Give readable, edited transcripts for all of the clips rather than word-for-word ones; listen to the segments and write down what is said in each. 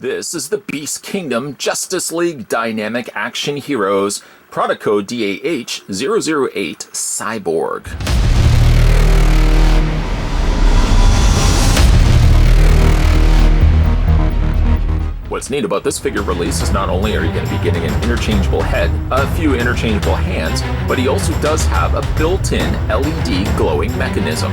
This is the Beast Kingdom Justice League Dynamic Action Heroes, product code DAH-008 Cyborg. What's neat about this figure release is not only are you going to be getting an interchangeable head, a few interchangeable hands, but he also does have a built-in LED glowing mechanism.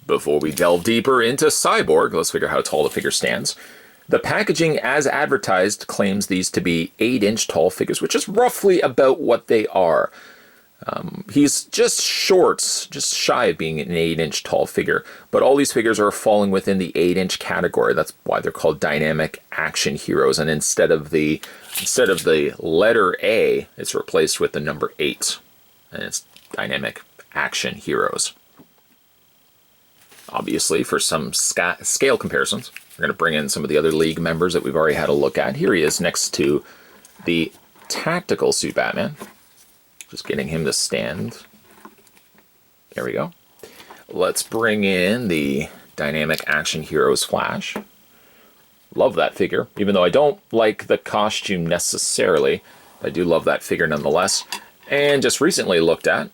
Before we delve deeper into Cyborg, let's figure out how tall the figure stands. The packaging as advertised claims these to be 8-inch tall figures, which is roughly about what they are. He's just short, just shy of being an 8-inch tall figure, but all these figures are falling within the 8-inch category. That's why they're called Dynamic Action Heroes, and instead of the letter A, it's replaced with the number 8, and it's Dynamic Action Heroes. Obviously, for some scale comparisons, we're going to bring in some of the other League members that we've already had a look at. Here he is next to the Tactical Suit Batman. Just getting him to stand. There we go. Let's bring in the Dynamic Action Heroes Flash. Love that figure. Even though I don't like the costume necessarily, I do love that figure nonetheless. And just recently looked at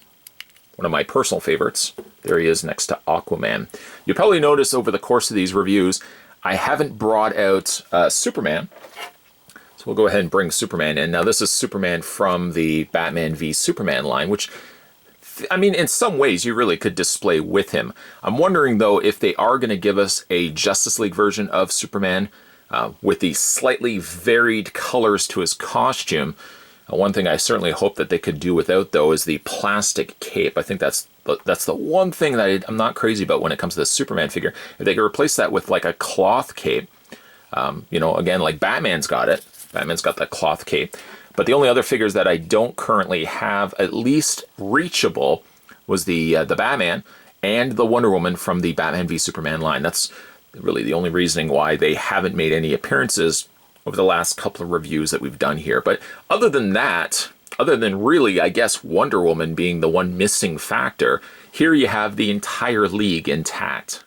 one of my personal favorites. There he is next to Aquaman. You'll probably notice over the course of these reviews, I haven't brought out Superman. So we'll go ahead and bring Superman in. Now this is Superman from the Batman v Superman line, which, I mean, in some ways you really could display with him. I'm wondering though if they are going to give us a Justice League version of Superman with the slightly varied colors to his costume. One thing I certainly hope that they could do without, though, is the plastic cape. I think that's the one thing that I'm not crazy about when it comes to the Superman figure. If they could replace that with like a cloth cape, you know, again, like Batman's got it. Batman's got that cloth cape. But the only other figures that I don't currently have, at least reachable, was the Batman and the Wonder Woman from the Batman v Superman line. That's really the only reasoning why they haven't made any appearances over the last couple of reviews that we've done here. But other than that, other than really, I guess, Wonder Woman being the one missing factor, here you have the entire League intact.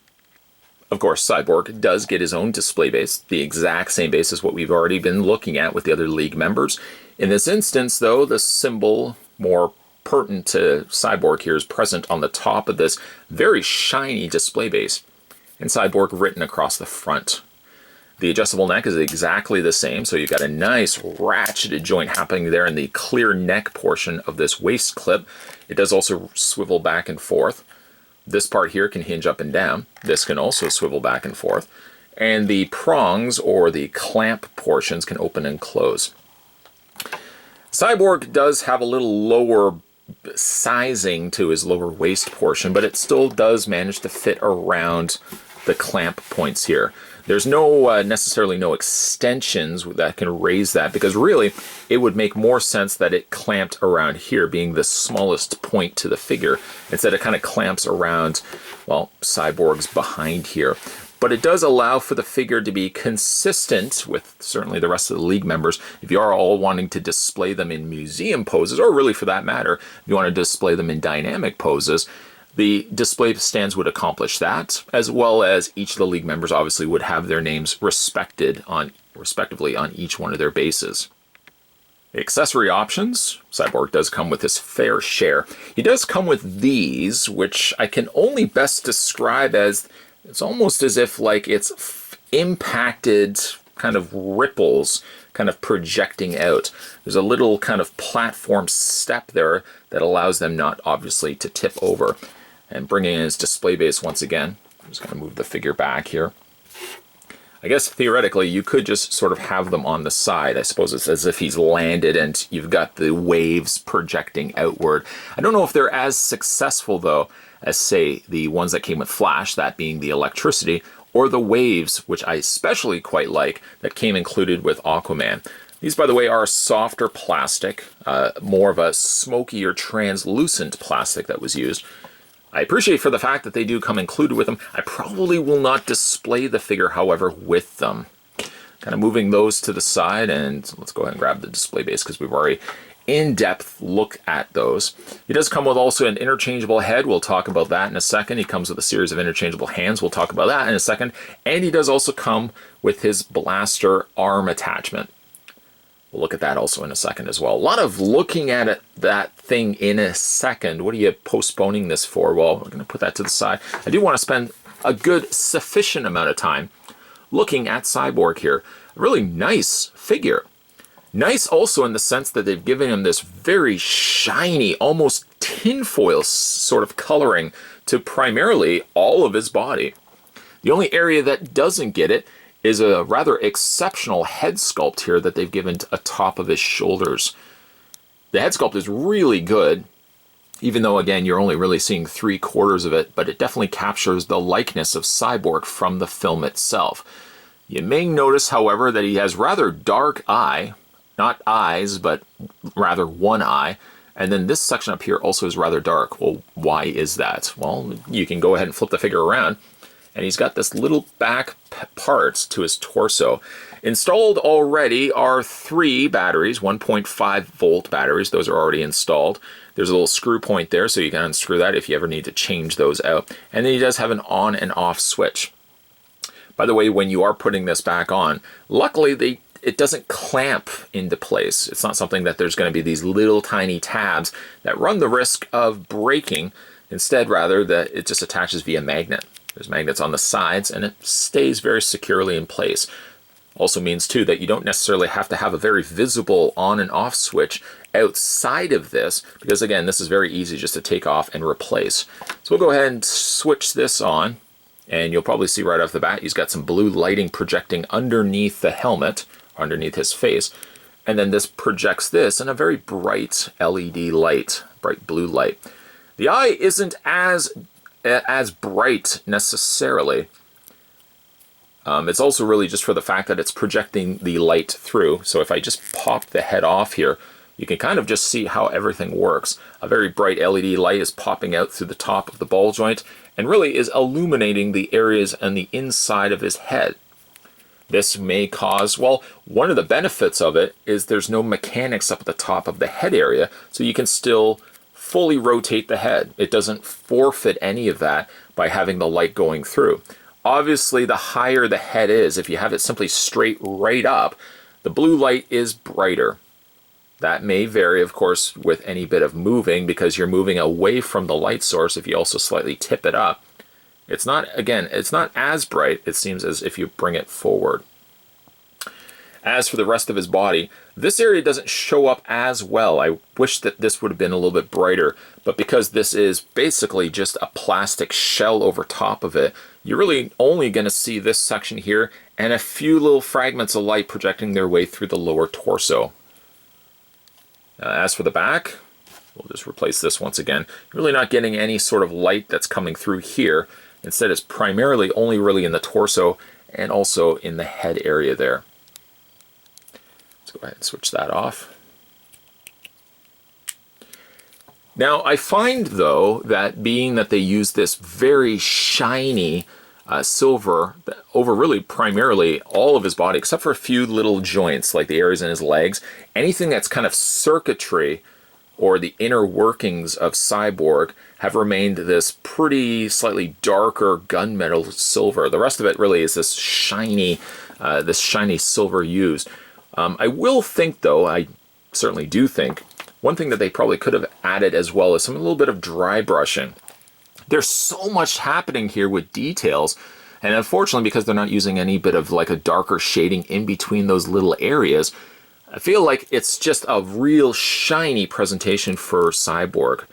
Of course, Cyborg does get his own display base, the exact same base as what we've already been looking at with the other League members. In this instance, though, the symbol more pertinent to Cyborg here is present on the top of this very shiny display base, and Cyborg written across the front. The adjustable neck is exactly the same, so you've got a nice ratcheted joint happening there in the clear neck portion of this waist clip. It does also swivel back and forth. This part here can hinge up and down. This can also swivel back and forth. And the prongs, or the clamp portions, can open and close. Cyborg does have a little lower sizing to his lower waist portion, but it still does manage to fit around the clamp points here. There's no necessarily no extensions that can raise that, because really it would make more sense that it clamped around here, being the smallest point to the figure. Instead, it kind of clamps around, well, Cyborg's behind here. But it does allow for the figure to be consistent with certainly the rest of the League members. If you are all wanting to display them in museum poses, or really for that matter, if you want to display them in dynamic poses, the display stands would accomplish that, as well as each of the League members obviously would have their names respectively on each one of their bases. Accessory options, Cyborg does come with his fair share. He does come with these, which I can only best describe as, it's almost as if like it's impacted kind of ripples kind of projecting out. There's a little kind of platform step there that allows them not obviously to tip over. And bringing in his display base once again, I'm just going to move the figure back here. I guess theoretically you could just sort of have them on the side. I suppose it's as if he's landed and you've got the waves projecting outward. I don't know if they're as successful though as, say, the ones that came with Flash, that being the electricity, or the waves, which I especially quite like, that came included with Aquaman. These, by the way, are softer plastic, more of a smoky or translucent plastic that was used. I appreciate for the fact that they do come included with them. I probably will not display the figure, however, with them. Kind of moving those to the side, and let's go ahead and grab the display base because we've already in-depth look at those. He does come with also an interchangeable head. We'll talk about that in a second. He comes with a series of interchangeable hands. We'll talk about that in a second. And he does also come with his blaster arm attachment. We'll look at that also in a second as well. A lot of looking at it, that thing in a second. What are you postponing this for? Well, we're going to put that to the side. I do want to spend a good sufficient amount of time looking at Cyborg here. A really nice figure. Nice also in the sense that they've given him this very shiny, almost tinfoil sort of coloring to primarily all of his body. The only area that doesn't get it is a rather exceptional head sculpt here that they've given atop of his shoulders. The head sculpt is really good, even though, again, you're only really seeing 3/4 of it, but it definitely captures the likeness of Cyborg from the film itself. You may notice, however, that he has rather dark eye, not eyes, but rather one eye, and then this section up here also is rather dark. Well, why is that? Well, you can go ahead and flip the figure around, and he's got this little back parts to his torso. Installed already are 3 batteries, 1.5 volt batteries. Those are already installed. There's a little screw point there, so you can unscrew that if you ever need to change those out. And then he does have an on and off switch. By the way, when you are putting this back on, luckily it doesn't clamp into place. It's not something that there's going to be these little tiny tabs that run the risk of breaking. Instead, rather, that it just attaches via magnet. There's magnets on the sides, and it stays very securely in place. Also means, too, that you don't necessarily have to have a very visible on and off switch outside of this, because, again, this is very easy just to take off and replace. So we'll go ahead and switch this on, and you'll probably see right off the bat he's got some blue lighting projecting underneath the helmet, underneath his face, and then this projects this in a very bright LED light, bright blue light. The eye isn't as bright necessarily. It's also really just for the fact that it's projecting the light through. So if I just pop the head off here, you can kind of just see how everything works. A very bright LED light is popping out through the top of the ball joint and really is illuminating the areas on the inside of his head. This may cause, well, one of the benefits of it is there's no mechanics up at the top of the head area, so you can still fully rotate the head. It doesn't forfeit any of that by having the light going through. Obviously, the higher the head is, if you have it simply straight right up, the blue light is brighter. That may vary, of course, with any bit of moving because you're moving away from the light source if you also slightly tip it up. It's not, again, it's not as bright, it seems, as if you bring it forward. As for the rest of his body, this area doesn't show up as well. I wish that this would have been a little bit brighter, but because this is basically just a plastic shell over top of it, you're really only going to see this section here and a few little fragments of light projecting their way through the lower torso. As for the back, we'll just replace this once again. You're really not getting any sort of light that's coming through here. Instead, it's primarily only really in the torso and also in the head area there. Let's go ahead and switch that off. Now, I find, though, that being that they use this very shiny silver over really primarily all of his body, except for a few little joints, like the areas in his legs, anything that's kind of circuitry or the inner workings of Cyborg have remained this pretty slightly darker gunmetal silver. The rest of it really is this shiny silver used. I will think, though, I certainly do think, one thing that they probably could have added as well is a little bit of dry brushing. There's so much happening here with details, and unfortunately, because they're not using any bit of like a darker shading in between those little areas, I feel like it's just a real shiny presentation for Cyborg.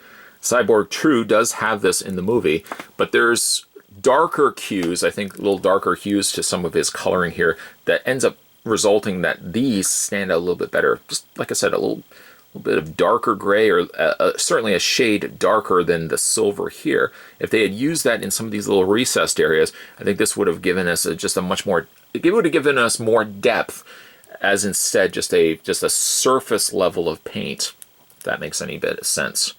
Cyborg True does have this in the movie, but there's darker cues, I think little darker hues to some of his coloring here that ends up resulting that these stand out a little bit better. Just like I said, a little bit of darker gray, or certainly a shade darker than the silver here. If they had used that in some of these little recessed areas, I think this would have given us just a much more, it would have given us more depth as instead just a surface level of paint, if that makes any bit of sense.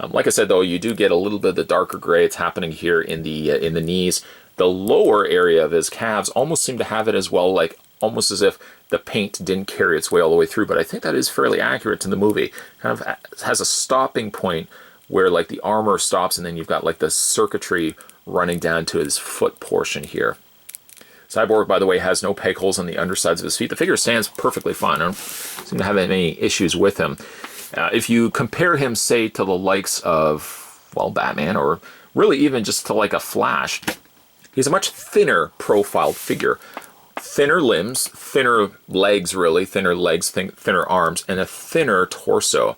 Like I said, though, you do get a little bit of the darker gray. It's happening here in the knees. The lower area of his calves almost seem to have it as well, like almost as if the paint didn't carry its way all the way through. But I think that is fairly accurate to the movie. Kind of has a stopping point where like the armor stops, and then you've got like the circuitry running down to his foot portion here. Cyborg, by the way, has no peg holes on the undersides of his feet. The figure stands perfectly fine. I don't seem to have any issues with him. If you compare him, say, to the likes of, well, Batman, or really even just to like a Flash, he's a much thinner profiled figure. Thinner limbs, thinner legs, really, thinner legs, thinner arms, and a thinner torso.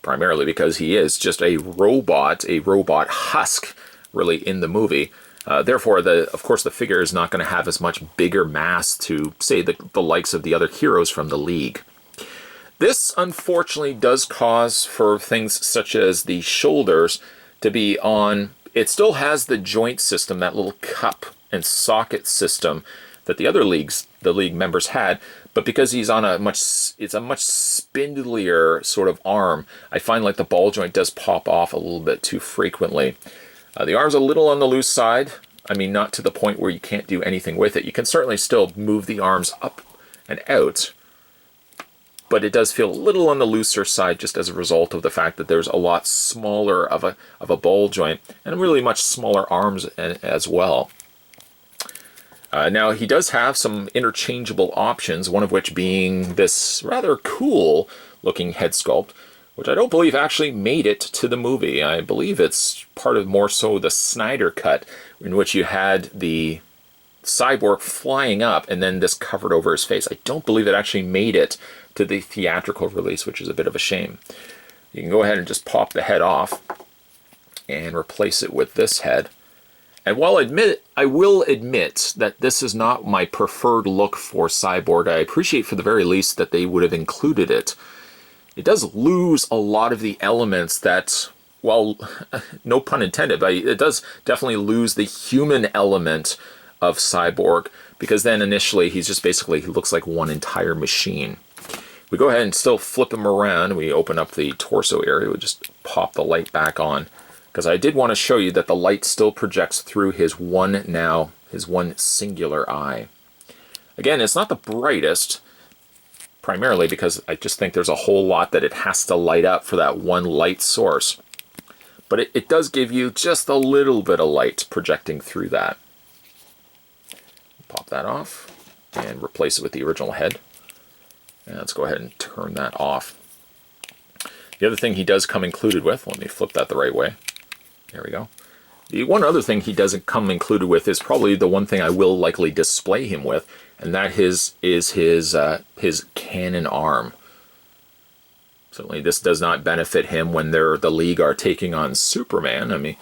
Primarily because he is just a robot husk, really, in the movie. Therefore, of course, the figure is not going to have as much bigger mass to, say, the likes of the other heroes from the League. This, unfortunately, does cause for things such as the shoulders to be on... It still has the joint system, that little cup and socket system that the League members had, but because he's on it's a much spindlier sort of arm, I find like the ball joint does pop off a little bit too frequently. The arm's a little on the loose side. I mean, not to the point where you can't do anything with it. You can certainly still move the arms up and out, but it does feel a little on the looser side just as a result of the fact that there's a lot smaller of a ball joint and really much smaller arms as well. Now, he does have some interchangeable options, one of which being this rather cool looking head sculpt, which I don't believe actually made it to the movie. I believe it's part of more so the Snyder cut, in which you had the Cyborg flying up and then this covered over his face. I don't believe it actually made it to the theatrical release, which is a bit of a shame. You can go ahead and just pop the head off and replace it with this head. And while I will admit that this is not my preferred look for Cyborg, I appreciate for the very least that they would have included it. It does lose a lot of the elements that, well, no pun intended, but it does definitely lose the human element of Cyborg, because then initially he's just basically, he looks like one entire machine. We go ahead and still flip him around. We open up the torso area. We just pop the light back on, because I did want to show you that the light still projects through his one singular eye. Again, it's not the brightest, primarily because I just think there's a whole lot that it has to light up for that one light source. But it does give you just a little bit of light projecting through that. Pop that off and replace it with the original head. And let's go ahead and turn that off. The other thing he does come included with, let me flip that the right way. There we go. The one other thing he doesn't come included with is probably the one thing I will likely display him with, and that is his Canon Arm. Certainly this does not benefit him when the League are taking on Superman. I mean,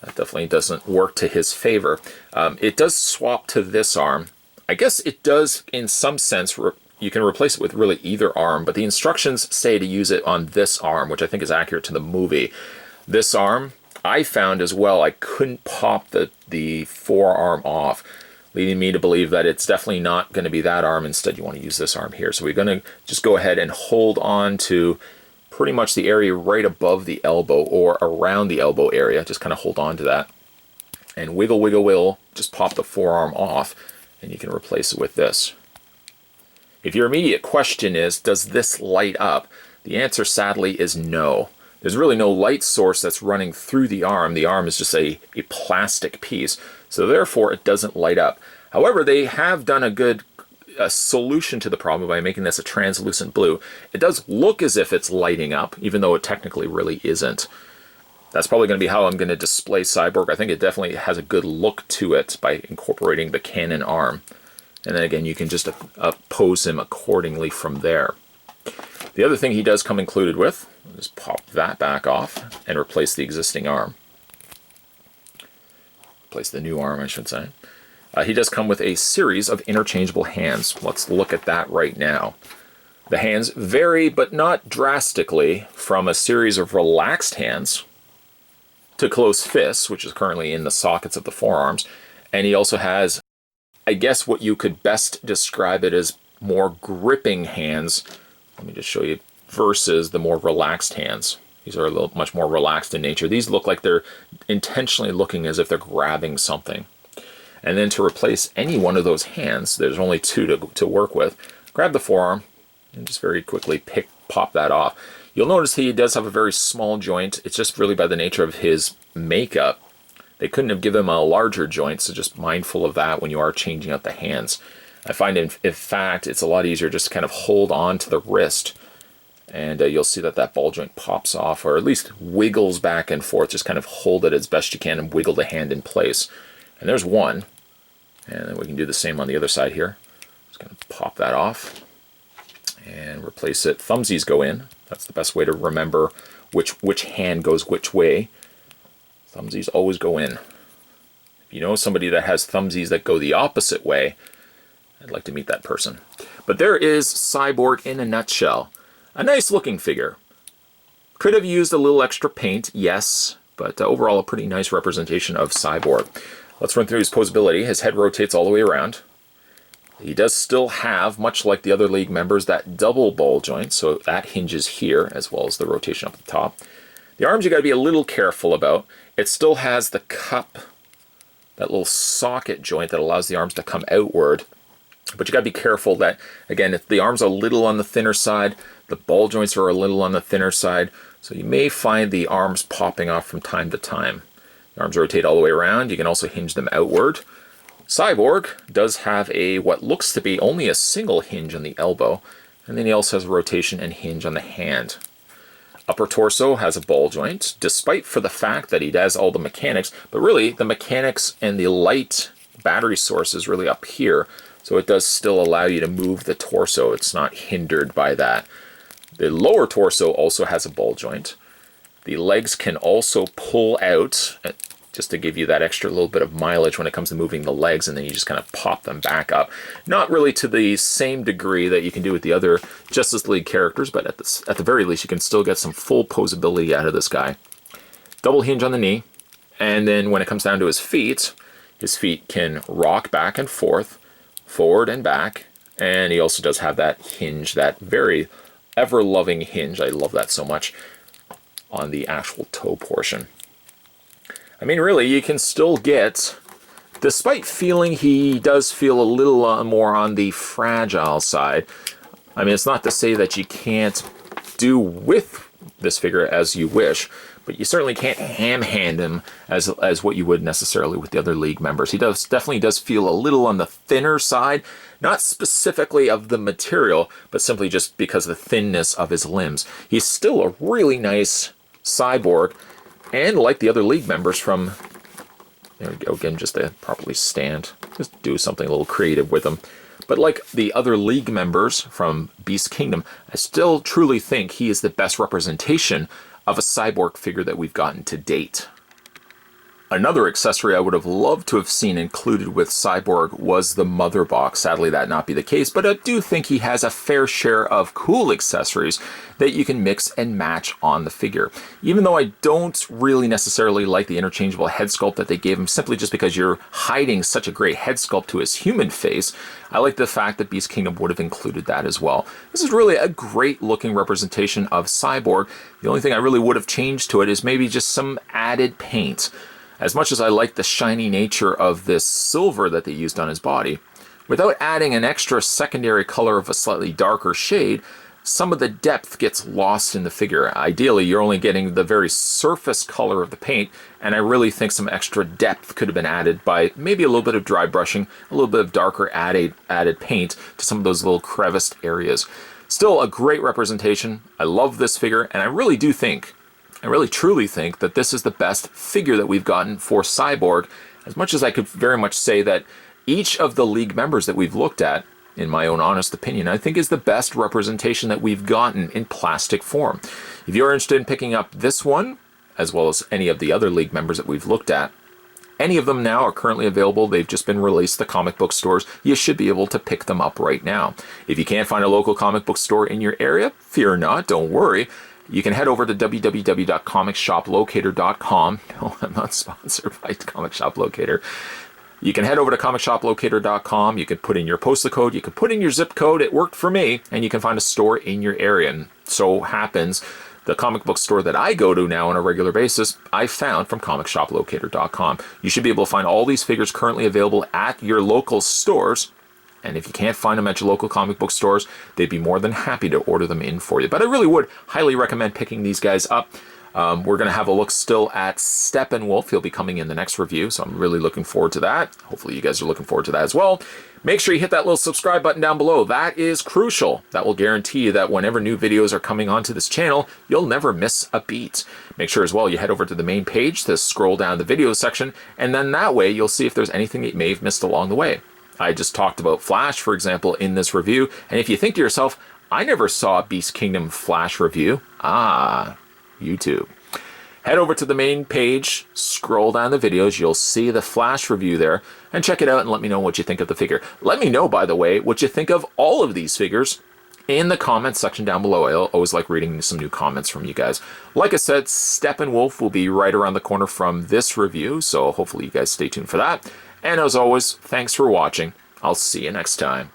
that definitely doesn't work to his favor. It does swap to this arm. I guess it does, in some sense, you can replace it with really either arm, but the instructions say to use it on this arm, which I think is accurate to the movie. This arm, I found as well, I couldn't pop the forearm off, leading me to believe that it's definitely not going to be that arm. Instead, you want to use this arm here. So we're going to just go ahead and hold on to pretty much the area right above the elbow or around the elbow area. Just kind of hold on to that and wiggle, wiggle, wiggle. Just pop the forearm off and you can replace it with this. If your immediate question is, does this light up? The answer, sadly, is no. There's really no light source that's running through the arm. The arm is just a plastic piece, so therefore it doesn't light up. However, they have done a good solution to the problem by making this a translucent blue. It does look as if it's lighting up, even though it technically really isn't. That's probably going to be how I'm going to display Cyborg. I think it definitely has a good look to it by incorporating the Canon Arm. And then again, you can just pose him accordingly from there. The other thing he does come included with, I'll just pop that back off and replace the existing arm. Replace the new arm, I should say. He does come with a series of interchangeable hands. Let's look at that right now. The hands vary, but not drastically, from a series of relaxed hands to closed fists, which is currently in the sockets of the forearms. And he also has, I guess what you could best describe it as more gripping hands, let me just show you, versus the more relaxed hands. These are a little much more relaxed in nature. These look like they're intentionally looking as if they're grabbing something. And then to replace any one of those hands, there's only two to work with. Grab the forearm and just very quickly pop that off. You'll notice he does have a very small joint. It's just really by the nature of his makeup. They couldn't have given him a larger joint, so just mindful of that when you are changing out the hands. I find in fact it's a lot easier just to kind of hold on to the wrist, and you'll see that ball joint pops off, or at least wiggles back and forth. Just kind of hold it as best you can and wiggle the hand in place. And there's one. And then we can do the same on the other side here. Just going to pop that off and replace it. Thumbsies go in. That's the best way to remember which hand goes which way. Thumbsies always go in. If you know somebody that has thumbsies that go the opposite way, I'd like to meet that person. But there is Cyborg in a nutshell. A nice looking figure. Could have used a little extra paint, yes, but overall a pretty nice representation of Cyborg. Let's run through his posability. His head rotates all the way around. He does still have, much like the other League members, that double ball joint, so that hinges here, as well as the rotation up at the top. The arms you got to be a little careful about. It still has the cup, that little socket joint that allows the arms to come outward. But you got to be careful that, again, if the arms are a little on the thinner side, the ball joints are a little on the thinner side, so you may find the arms popping off from time to time. The arms rotate all the way around. You can also hinge them outward. Cyborg does have what looks to be only a single hinge on the elbow, and then he also has a rotation and hinge on the hand. Upper torso has a ball joint, despite for the fact that he does all the mechanics, but really the mechanics and the light battery source is really up here, so it does still allow you to move the torso. It's not hindered by that. The lower torso also has a ball joint. The legs can also pull out, just to give you that extra little bit of mileage when it comes to moving the legs, and then you just kind of pop them back up. Not really to the same degree that you can do with the other Justice League characters, but at the very least you can still get some full posability out of this guy. Double hinge on the knee, and then when it comes down to his feet can rock back and forth, forward and back, and he also does have that hinge, that very ever-loving hinge. I love that so much. On the actual toe portion. I mean, really, you can still get, despite feeling he does feel a little more on the fragile side, I mean, it's not to say that you can't do with this figure as you wish, but you certainly can't ham-hand him as what you would necessarily with the other League members. He definitely does feel a little on the thinner side, not specifically of the material, but simply just because of the thinness of his limbs. He's still a really nice Cyborg, and like the other League members from, there we go again, just to properly stand, just do something a little creative with him. But like the other League members from Beast Kingdom, I still truly think he is the best representation of a Cyborg figure that we've gotten to date. Another accessory I would have loved to have seen included with Cyborg was the mother box. Sadly, that not be the case, but I do think he has a fair share of cool accessories that you can mix and match on the figure. Even though I don't really necessarily like the interchangeable head sculpt that they gave him, simply just because you're hiding such a great head sculpt to his human face, I like the fact that Beast Kingdom would have included that as well. This is really a great looking representation of Cyborg. The only thing I really would have changed to it is maybe just some added paint. As much as I like the shiny nature of this silver that they used on his body, without adding an extra secondary color of a slightly darker shade, some of the depth gets lost in the figure. Ideally, you're only getting the very surface color of the paint, and I really think some extra depth could have been added by maybe a little bit of dry brushing, a little bit of darker added paint to some of those little creviced areas. Still a great representation. I love this figure, and I really truly think that this is the best figure that we've gotten for Cyborg, as much as I could very much say that each of the League members that we've looked at, in my own honest opinion, I think is the best representation that we've gotten in plastic form. If you're interested in picking up this one, as well as any of the other League members that we've looked at, any of them now are currently available. They've just been released to comic book stores. You should be able to pick them up right now. If you can't find a local comic book store in your area, fear not, don't worry. You can head over to www.comicshoplocator.com. No, I'm not sponsored by Comic Shop Locator. You can head over to comicshoplocator.com. You can put in your postal code. You can put in your zip code. It worked for me. And you can find a store in your area. And so happens the comic book store that I go to now on a regular basis, I found from comicshoplocator.com. You should be able to find all these figures currently available at your local stores. And if you can't find them at your local comic book stores, they'd be more than happy to order them in for you. But I really would highly recommend picking these guys up. We're going to have a look still at Steppenwolf. He'll be coming in the next review, so I'm really looking forward to that. Hopefully you guys are looking forward to that as well. Make sure you hit that little subscribe button down below. That is crucial. That will guarantee you that whenever new videos are coming onto this channel, you'll never miss a beat. Make sure as well you head over to the main page to scroll down the video section, and then that way you'll see if there's anything that you may have missed along the way. I just talked about Flash, for example, in this review, and if you think to yourself, I never saw a Beast Kingdom Flash review, YouTube. Head over to the main page, scroll down the videos, you'll see the Flash review there, and check it out and let me know what you think of the figure. Let me know, by the way, what you think of all of these figures in the comments section down below. I always like reading some new comments from you guys. Like I said, Steppenwolf will be right around the corner from this review, so hopefully you guys stay tuned for that. And as always, thanks for watching. I'll see you next time.